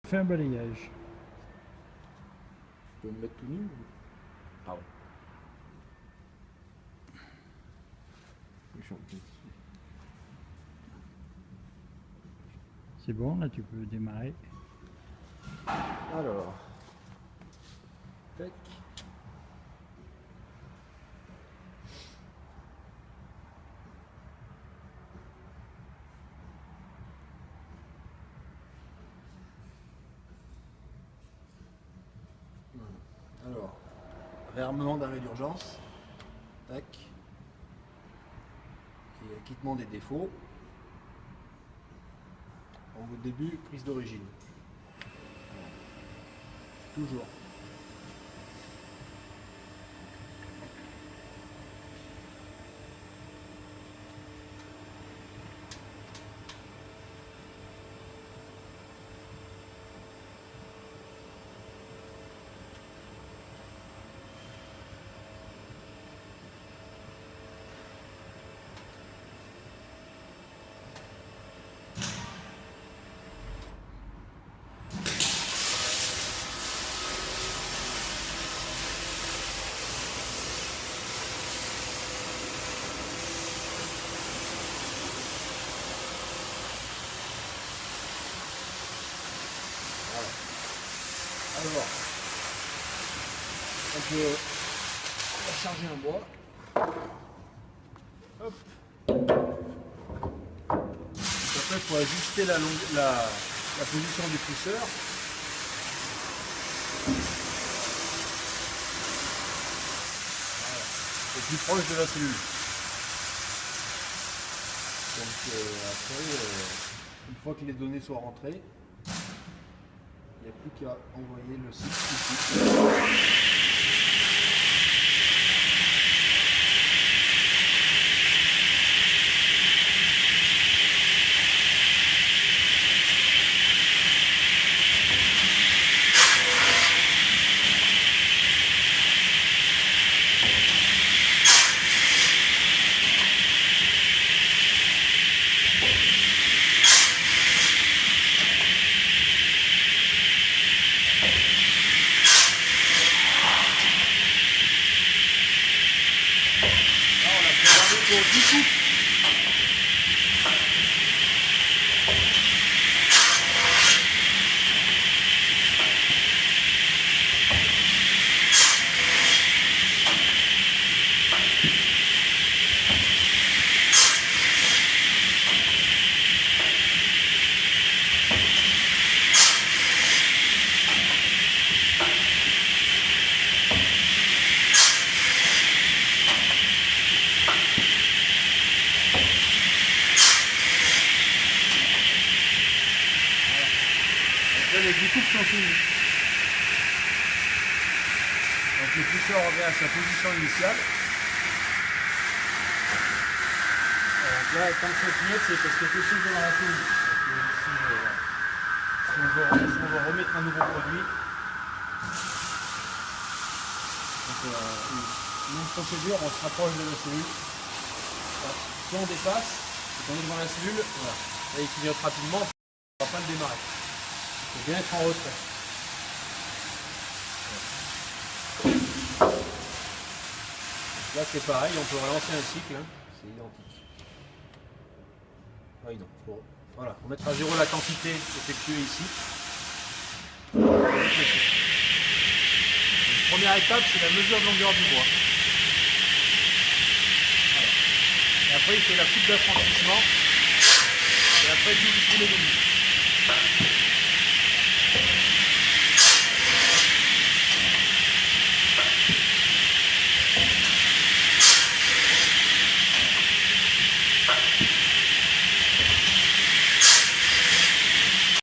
Fais un balayage. Tu peux me mettre tout nu? Pardon. Je suis en plein dessus. C'est bon, là tu peux démarrer. Alors. Tac. Voilà. Alors, réarmement d'arrêt d'urgence. Tac. Et acquittement des défauts. Au début, prise d'origine. Toujours. Alors, on peut charger un bois. Hop. Après, il faut ajuster la position du pousseur. Voilà. Au plus proche de la cellule. Donc après, une fois que les données sont rentrées, il n'y a plus qu'à envoyer le site ici. Pour 10 coups. Les 10 coups sont finis. Donc le pousseur revient à sa position initiale. Donc là, quand ça clignote, c'est parce qu'il y a quelque chose dans la cellule. Si on veut remettre un nouveau produit, donc une autre procédure, on se rapproche de la cellule. Si on dépasse, et qu'on est devant la cellule, voilà. Là il clignote rapidement, on ne va pas le démarrer. Il faut bien être en retrait. Là c'est pareil, on peut relancer un cycle, hein. C'est identique. Ah oui, non. Bon. Voilà, on mettra à zéro la quantité effectuée ici. Donc, première étape, c'est la mesure de longueur du bois. Voilà. Et après il fait la coupe d'affranchissement. Et après tous les données.